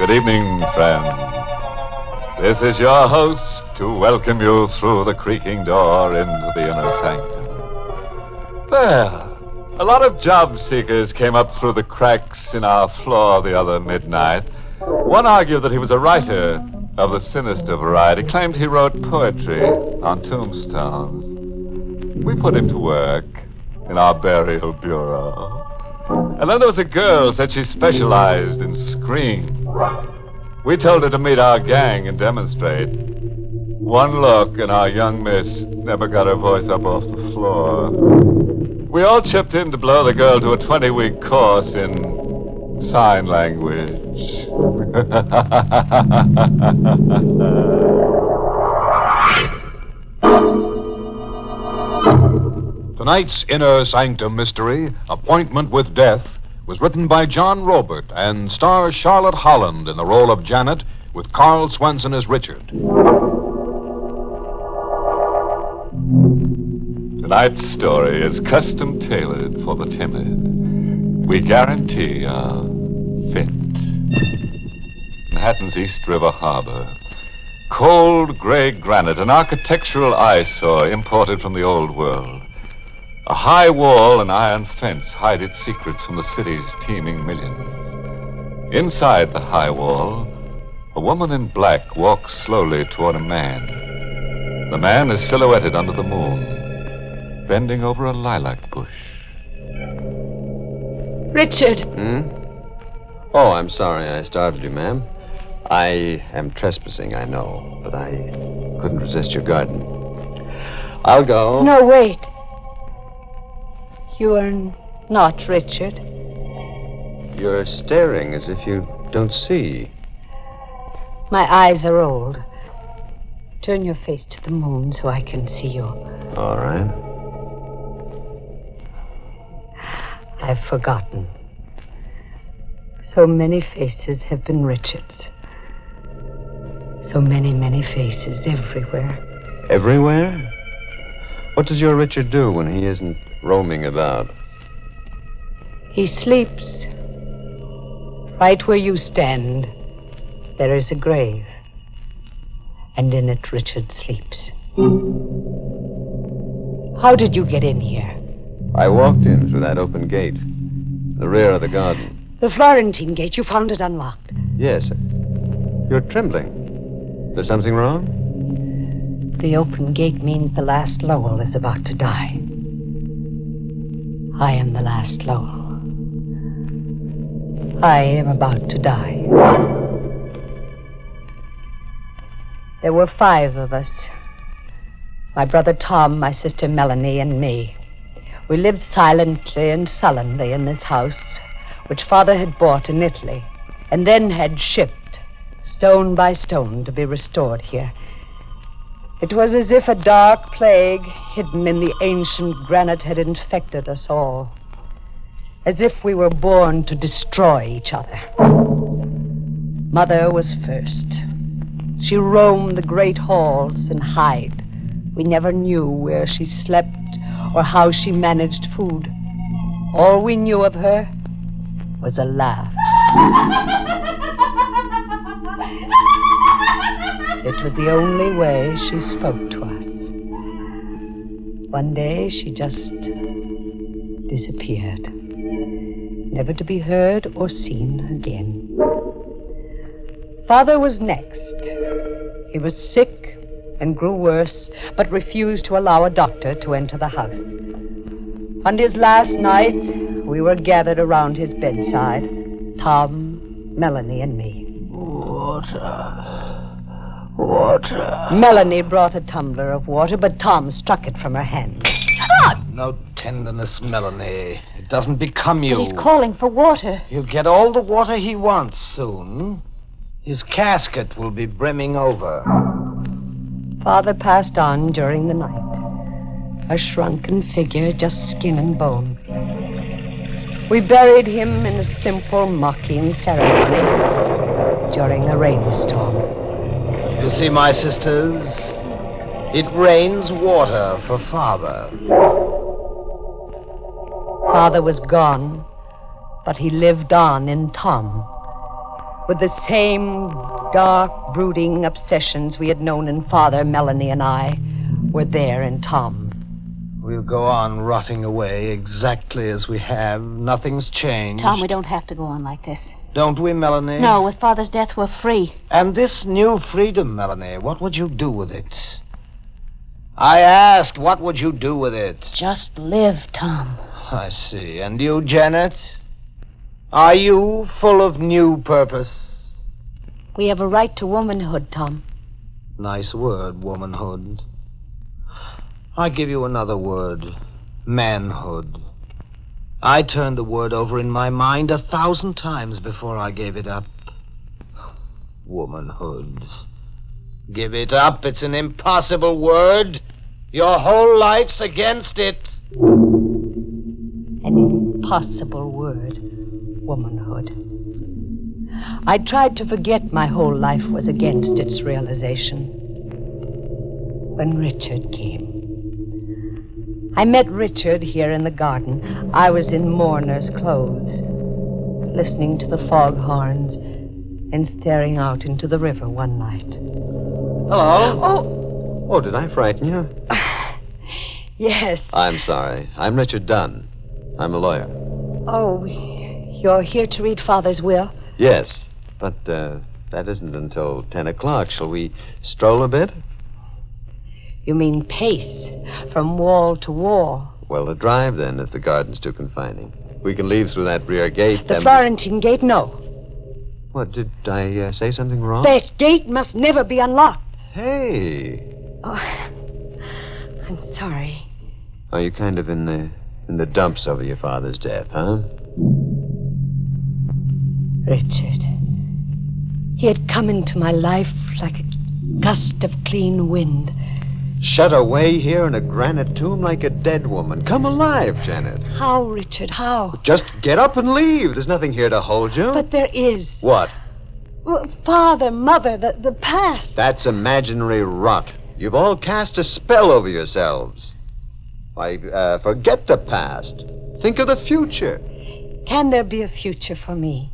Good evening, friends. This is your host to welcome you through the creaking door into the inner sanctum. Well, a lot of job seekers came up through the cracks in our floor the other midnight. One argued that he was a writer of the sinister variety, claimed he wrote poetry on tombstones. We put him to work in our burial bureau. And then there was a girl who said she specialized in screams. We told her to meet our gang and demonstrate. One look, and our young miss never got her voice up off the floor. We all chipped in to blow the girl to a 20-week course in sign language. Tonight's Inner Sanctum mystery, Appointment with Death, was written by John Robert and stars Charlotte Holland in the role of Janet, with Carl Swenson as Richard. Tonight's story is custom tailored for the timid. We guarantee a fit. Manhattan's East River Harbor. Cold gray granite, an architectural eyesore imported from the old world. A high wall and iron fence hide its secrets from the city's teeming millions. Inside the high wall, a woman in black walks slowly toward a man. The man is silhouetted under the moon, bending over a lilac bush. Richard! Oh, I'm sorry I startled you, ma'am. I am trespassing, I know, but I couldn't resist your garden. I'll go. No, wait. You are not Richard. You're staring as if you don't see. My eyes are old. Turn your face to the moon so I can see you. All right. I've forgotten. So many faces have been Richard's. So many, many faces everywhere. Everywhere? What does your Richard do when he isn't roaming about? He sleeps. Right where you stand, there is a grave. And in it, Richard sleeps. How did you get in here? I walked in through that open gate. The rear of the garden. The Florentine gate. You found it unlocked. Yes. You're trembling. There's something wrong? The open gate means the last Lowell is about to die. I am the last Lowell. I am about to die. There were 5 of us. My brother Tom, my sister Melanie, and me. We lived silently and sullenly in this house, which Father had bought in Italy, and then had shipped, stone by stone, to be restored here. It was as if a dark plague hidden in the ancient granite had infected us all. As if we were born to destroy each other. Mother was first. She roamed the great halls and hid. We never knew where she slept or how she managed food. All we knew of her was a laugh. It was the only way she spoke to us. One day she just disappeared, never to be heard or seen again. Father was next. He was sick and grew worse, but refused to allow a doctor to enter the house. On his last night, we were gathered around his bedside, Tom, Melanie, and me. Water. Melanie brought a tumbler of water, but Tom struck it from her hand. No tenderness, Melanie. It doesn't become you. But he's calling for water. He'll get all the water he wants soon. His casket will be brimming over. Father passed on during the night, a shrunken figure, just skin and bone. We buried him in a simple, mocking ceremony during a rainstorm. You see, my sisters, it rains water for Father. Father was gone, but he lived on in Tom. with the same dark, brooding obsessions we had known in Father, Melanie, and I were there in Tom. We'll go on rotting away exactly as we have. Nothing's changed. Tom, we don't have to go on like this. Don't we, Melanie? No, with Father's death, we're free. And this new freedom, Melanie, what would you do with it? I asked, what would you do with it? Just live, Tom. I see. And you, Janet? Are you full of new purpose? We have a right to womanhood, Tom. Nice word, womanhood. I give you another word. Manhood. I turned the word over in my mind 1,000 times before I gave it up. Womanhood. Give it up. It's an impossible word. Your whole life's against it. An impossible word. Womanhood. I tried to forget my whole life was against its realization. When Richard came. I met Richard here in the garden. I was in mourner's clothes, listening to the foghorns and staring out into the river one night. Hello. Oh, did I frighten you? Yes. I'm sorry. I'm Richard Dunn. I'm a lawyer. Oh, you're here to read Father's will? Yes, but that isn't until 10 o'clock. Shall we stroll a bit? You mean pace, from wall to wall? Well, a drive, then, if the garden's too confining. We can leave through that rear gate. The Florentine gate, no. What, did I say something wrong? That gate must never be unlocked. Hey. Oh, I'm sorry. Are you kind of in the dumps over your father's death, huh? Richard. He had come into my life like a gust of clean wind. Shut away here in a granite tomb like a dead woman. Come alive, Janet. How, Richard, how? Just get up and leave. There's nothing here to hold you. But there is. What? Well, Father, Mother, the past. That's imaginary rot. You've all cast a spell over yourselves. Why, forget the past. Think of the future. Can there be a future for me?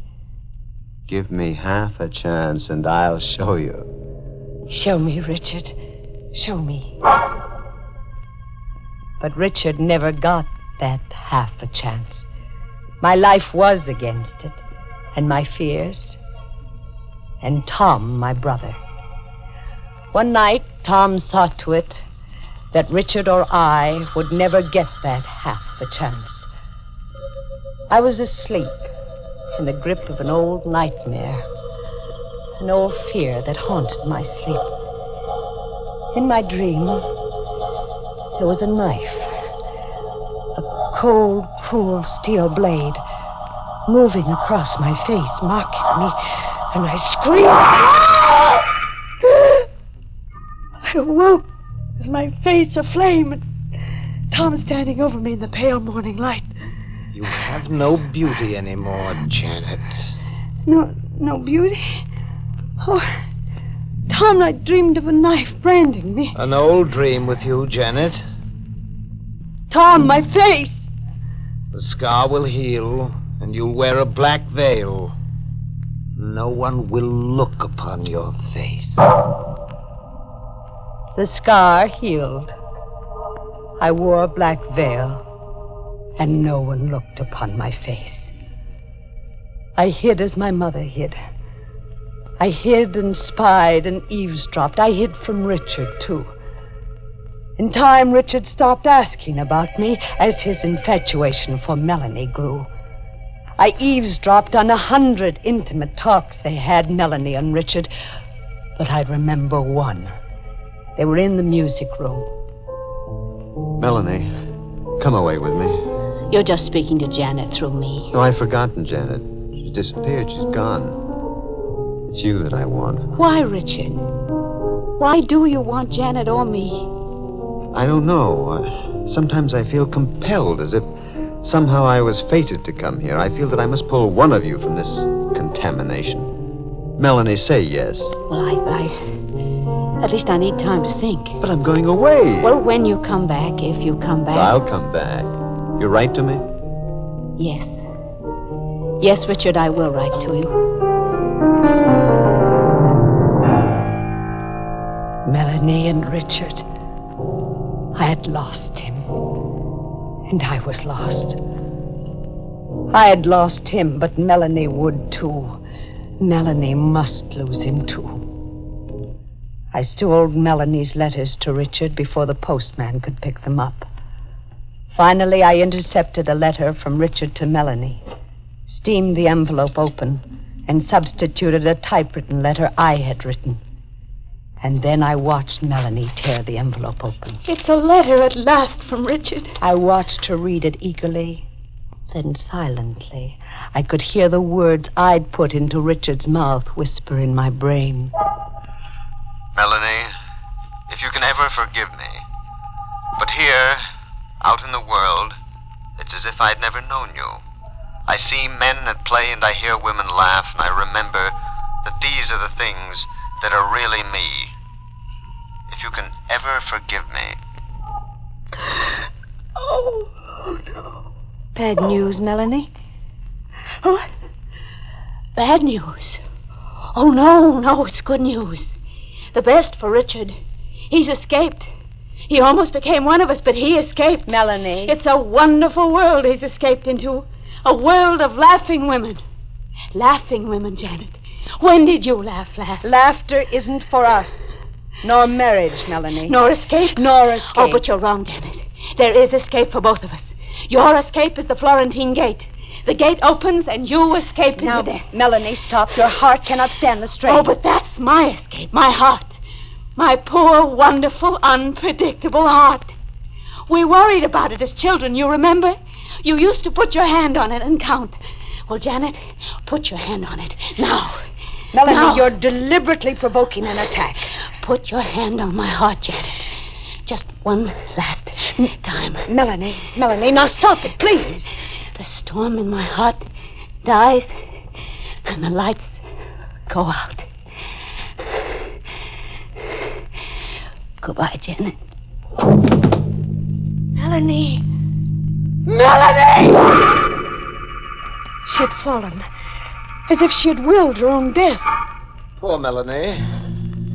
Give me half a chance and I'll show you. Show me, Richard. Show me. But Richard never got that half a chance. My life was against it, and my fears, and Tom, my brother. One night, Tom saw to it that Richard or I would never get that half a chance. I was asleep in the grip of an old nightmare, an old fear that haunted my sleep. In my dream, there was a knife, a cold, cruel steel blade, moving across my face, mocking me, and I screamed. I awoke with my face aflame, and Tom standing over me in the pale morning light. You have no beauty anymore, Janet. No beauty? Oh, Tom, I dreamed of a knife branding me. An old dream with you, Janet. Tom, my face! The scar will heal, and you'll wear a black veil. No one will look upon your face. The scar healed. I wore a black veil, and no one looked upon my face. I hid as my mother hid. I hid and spied and eavesdropped. I hid from Richard, too. In time, Richard stopped asking about me as his infatuation for Melanie grew. I eavesdropped on 100 intimate talks they had, Melanie and Richard, but I remember one. They were in the music room. Melanie, come away with me. You're just speaking to Janet through me. No, I've forgotten Janet. She's disappeared. She's gone. It's you that I want. Why, Richard? Why do you want Janet or me? I don't know. Sometimes I feel compelled, as if somehow I was fated to come here. I feel that I must pull one of you from this contamination. Melanie, say yes. Well, at least I need time to think. But I'm going away. Well, when you come back, if you come back. I'll come back. You write to me? Yes. Yes, Richard, I will write to you. Melanie and Richard. I had lost him. And I was lost. I had lost him, but Melanie would too. Melanie must lose him too. I stole Melanie's letters to Richard before the postman could pick them up. Finally, I intercepted a letter from Richard to Melanie, steamed the envelope open, and substituted a typewritten letter I had written. And then I watched Melanie tear the envelope open. It's a letter at last from Richard. I watched her read it eagerly, then silently. I could hear the words I'd put into Richard's mouth whisper in my brain. Melanie, if you can ever forgive me. But here, out in the world, it's as if I'd never known you. I see men at play and I hear women laugh, and I remember that these are the things that are really me. If you can ever forgive me. Oh, no. Bad news, Melanie? What? Bad news? Oh, no, it's good news. The best for Richard. He's escaped. He almost became one of us, but he escaped. Melanie. It's a wonderful world he's escaped into. A world of laughing women. Laughing women, Janet. When did you laugh last? Laughter isn't for us. Nor marriage, Melanie. Nor escape? Nor escape. Oh, but you're wrong, Janet. There is escape for both of us. Your escape is the Florentine gate. The gate opens and you escape into death. Melanie, stop. Your heart cannot stand the strain. Oh, but that's my escape, my heart. My poor, wonderful, unpredictable heart. We worried about it as children, you remember? You used to put your hand on it and count. Well, Janet, put your hand on it. Now. Melanie, now. You're deliberately provoking an attack. Put your hand on my heart, Janet. Just one last time. Melanie, now stop it, please. The storm in my heart dies, and the lights go out. Goodbye, Janet. Melanie! She had fallen, as if she had willed her own death. Poor Melanie.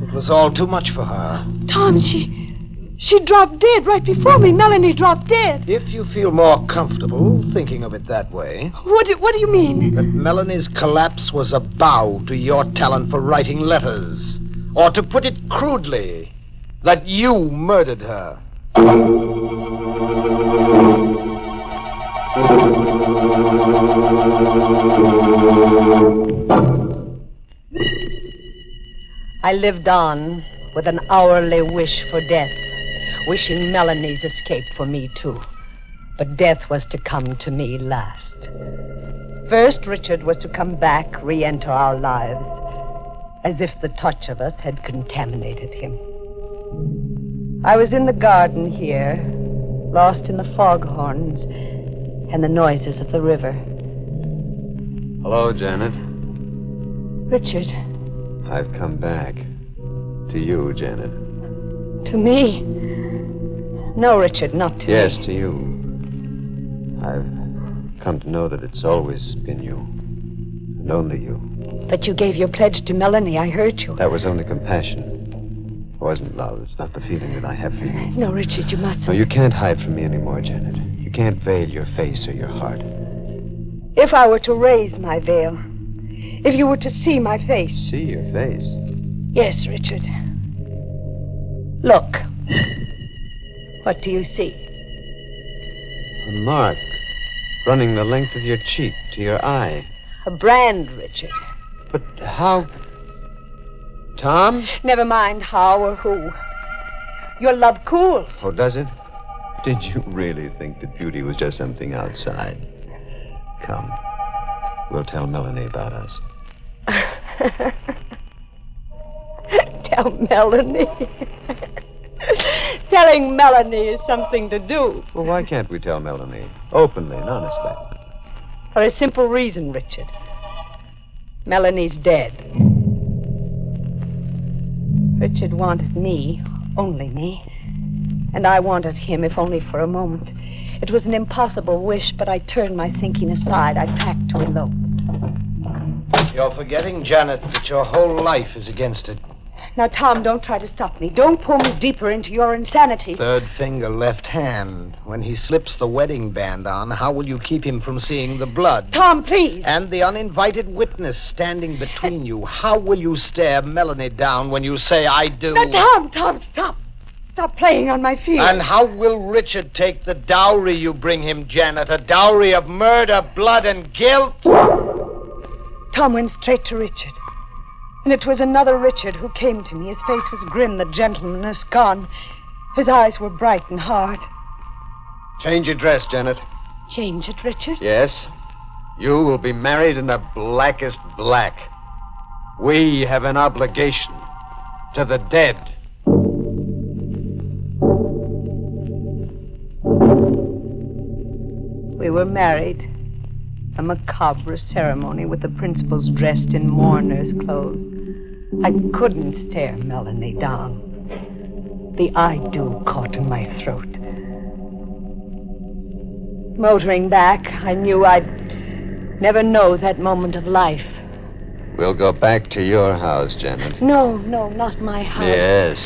It was all too much for her. Tom, she dropped dead right before me. Melanie dropped dead. If you feel more comfortable thinking of it that way. What do you mean? That Melanie's collapse was a bow to your talent for writing letters. Or to put it crudely, that you murdered her. I lived on with an hourly wish for death, wishing Melanie's escape for me, too. But death was to come to me last. First, Richard was to come back, re-enter our lives, as if the touch of us had contaminated him. I was in the garden here, lost in the foghorns and the noises of the river. Hello, Janet. Richard. I've come back. To you, Janet. To me? No, Richard, not to me. Yes, to you. I've come to know that it's always been you. And only you. But you gave your pledge to Melanie. I heard you. That was only compassion. It wasn't love. It's not the feeling that I have for you. No, Richard, you mustn't. No, you can't hide from me anymore, Janet. You can't veil your face or your heart. If I were to raise my veil, if you were to see my face. See your face? Yes, Richard. Look. What do you see? A mark running the length of your cheek to your eye. A brand, Richard. But how... Tom? Never mind how or who. Your love cools. Oh, does it? Did you really think that beauty was just something outside? Come. We'll tell Melanie about us. Tell Melanie. Telling Melanie is something to do. Well, why can't we tell Melanie? Openly and honestly. For a simple reason, Richard. Melanie's dead. Richard wanted me, only me. And I wanted him, if only for a moment. It was an impossible wish, but I turned my thinking aside. I packed to elope. You're forgetting, Janet, that your whole life is against it. Now, Tom, don't try to stop me. Don't pull me deeper into your insanity. Third finger, left hand. When he slips the wedding band on, how will you keep him from seeing the blood? Tom, please. And the uninvited witness standing between you. How will you stare Melanie down when you say, I do? Now, Tom, stop. Stop playing on my feelings. And how will Richard take the dowry you bring him, Janet? A dowry of murder, blood, and guilt? Tom went straight to Richard. And it was another Richard who came to me. His face was grim, the gentleness gone. His eyes were bright and hard. Change your dress, Janet. Change it, Richard? Yes. You will be married in the blackest black. We have an obligation to the dead. We were married. A macabre ceremony with the principals dressed in mourner's clothes. I couldn't stare Melanie down. The I do caught in my throat. Motoring back, I knew I'd never know that moment of life. We'll go back to your house, Janet. No, not my house. Yes.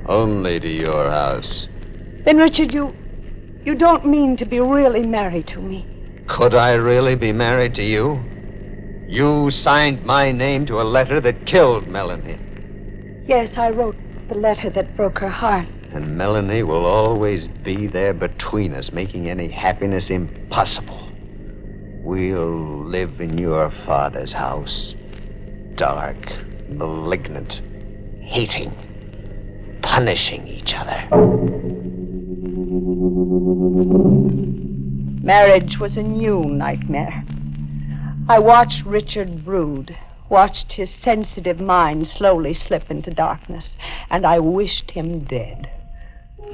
Only to your house. Then, Richard, you don't mean to be really married to me. Could I really be married to you? You signed my name to a letter that killed Melanie. Yes, I wrote the letter that broke her heart. And Melanie will always be there between us, making any happiness impossible. We'll live in your father's house. Dark, malignant, hating, punishing each other. Marriage was a new nightmare. I watched Richard brood, watched his sensitive mind slowly slip into darkness, and I wished him dead,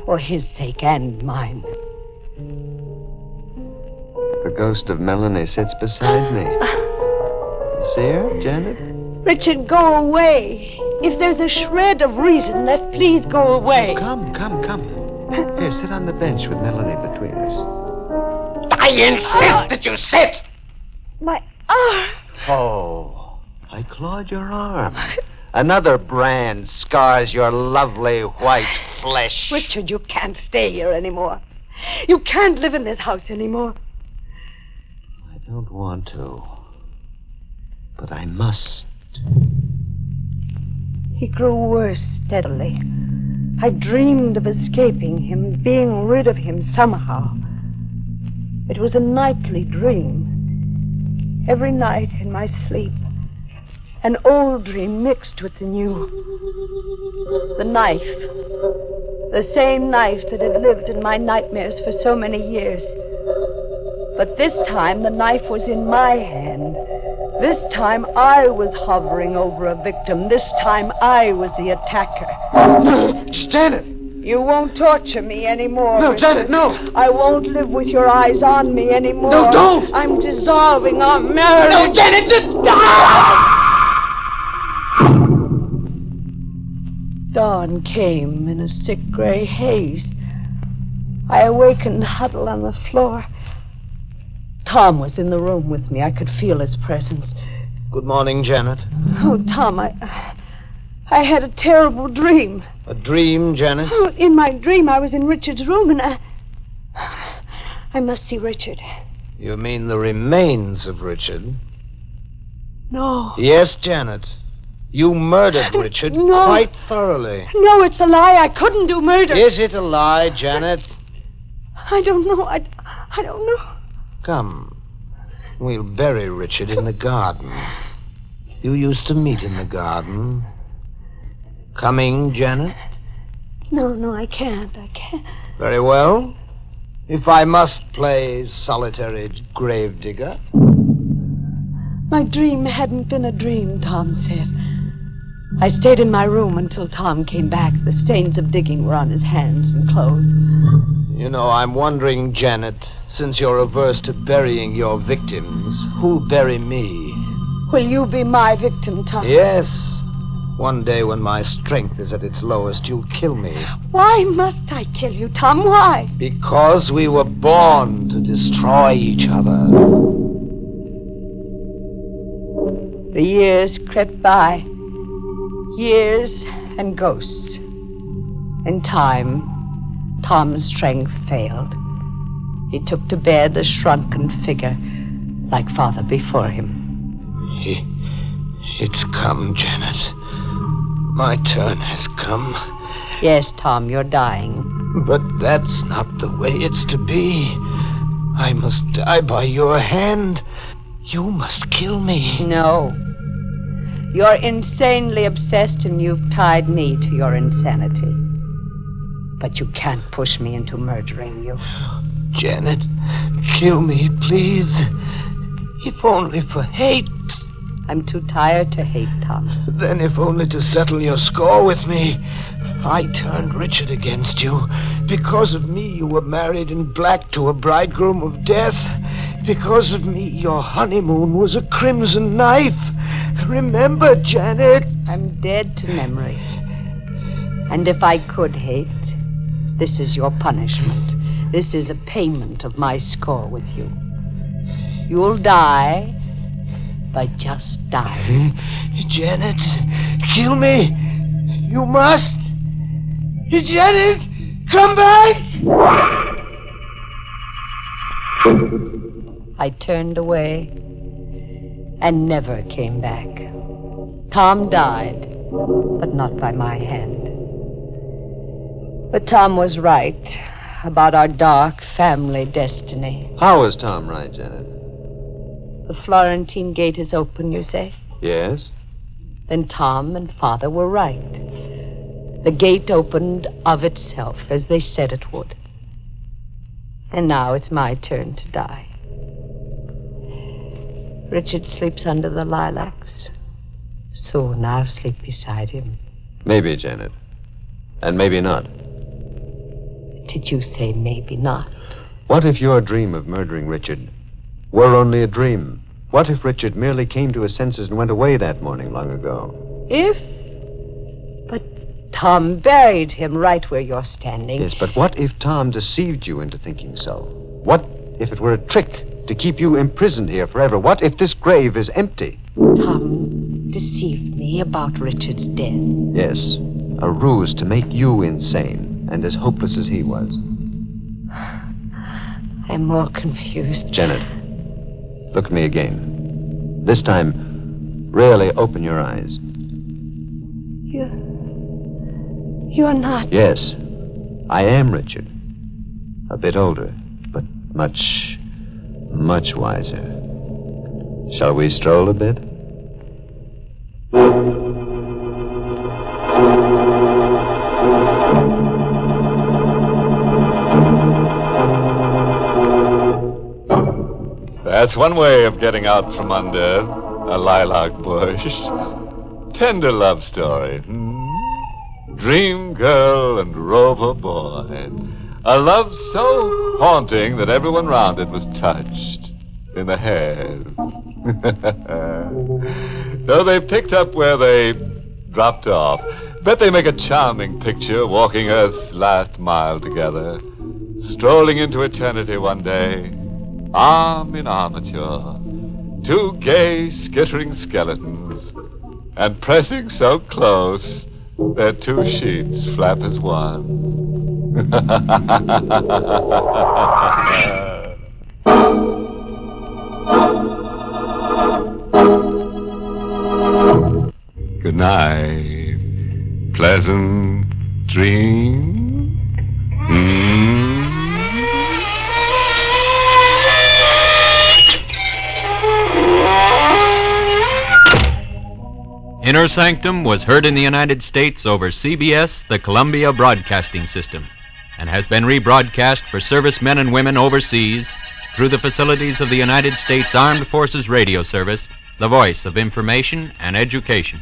for his sake and mine. The ghost of Melanie sits beside me. You see her, Janet? Richard, go away. If there's a shred of reason, please go away. Oh, come. Here, sit on the bench with Melanie between us. I insist that you sit! My arm. Oh, I clawed your arm. Another brand scars your lovely white flesh. Richard, you can't stay here anymore. You can't live in this house anymore. I don't want to, but I must. He grew worse steadily. I dreamed of escaping him, being rid of him somehow. It was a nightly dream. Every night in my sleep, an old dream mixed with the new. The knife. The same knife that had lived in my nightmares for so many years. But this time the knife was in my hand. This time I was hovering over a victim. This time I was the attacker. Janet! You won't torture me anymore. No, Richard. Janet, no. I won't live with your eyes on me anymore. No, don't. I'm dissolving our marriage. No, Janet, Dawn came in a sick gray haze. I awakened huddled on the floor. Tom was in the room with me. I could feel his presence. Good morning, Janet. Oh, Tom, I had a terrible dream. A dream, Janet? Oh, in my dream, I was in Richard's room, and I must see Richard. You mean the remains of Richard? No. Yes, Janet. You murdered Richard No. quite thoroughly. No, it's a lie. I couldn't do murder. Is it a lie, Janet? I don't know. I don't know. Come. We'll bury Richard in the garden. You used to meet in the garden. Coming, Janet? No, I can't. Very well. If I must play solitary gravedigger. My dream hadn't been a dream, Tom said. I stayed in my room until Tom came back. The stains of digging were on his hands and clothes. You know, I'm wondering, Janet, since you're averse to burying your victims, who'll bury me? Will you be my victim, Tom? Yes. One day when my strength is at its lowest, you'll kill me. Why must I kill you, Tom? Why? Because we were born to destroy each other. The years crept by. Years and ghosts. In time, Tom's strength failed. He took to bed a shrunken figure, like father before him. It's come, Janet. My turn has come. Yes, Tom, you're dying. But that's not the way it's to be. I must die by your hand. You must kill me. No. You're insanely obsessed, and you've tied me to your insanity. But you can't push me into murdering you. Janet, kill me, please. If only for hate. I'm too tired to hate, Tom. Then if only to settle your score with me. I turned Richard against you. Because of me, you were married in black to a bridegroom of death. Because of me, your honeymoon was a crimson knife. Remember, Janet. I'm dead to memory. And if I could hate, this is your punishment. This is a payment of my score with you. You'll die by just dying. Janet, kill me. You must. Janet, come back. I turned away and never came back. Tom died, but not by my hand. But Tom was right about our dark family destiny. How was Tom right, Janet? The Florentine gate is open, you say? Yes? Then Tom and Father were right. The gate opened of itself, as they said it would. And now it's my turn to die. Richard sleeps under the lilacs. Soon I'll sleep beside him. Maybe, Janet. And maybe not. Did you say maybe not? What if your dream of murdering Richard were only a dream? What if Richard merely came to his senses and went away that morning long ago? If? But Tom buried him right where you're standing. Yes, but what if Tom deceived you into thinking so? What if it were a trick to keep you imprisoned here forever? What if this grave is empty? Tom deceived me about Richard's death. Yes, a ruse to make you insane and as hopeless as he was. I'm more confused. Janet, look at me again. This time, really open your eyes. You're not... Yes, I am Richard. A bit older, but much, much wiser. Shall we stroll a bit? That's one way of getting out from under a lilac bush. Tender love story. Dream girl and rover boy. A love so haunting that everyone round it was touched in the head. Though they picked up where they dropped off, bet they make a charming picture walking Earth's last mile together, strolling into eternity one day, arm in armature, two gay, skittering skeletons, and pressing so close their two sheets flap as one. Good night. Pleasant dream. Inner Sanctum was heard in the United States over CBS, the Columbia Broadcasting System, and has been rebroadcast for servicemen and women overseas through the facilities of the United States Armed Forces Radio Service, the voice of information and education.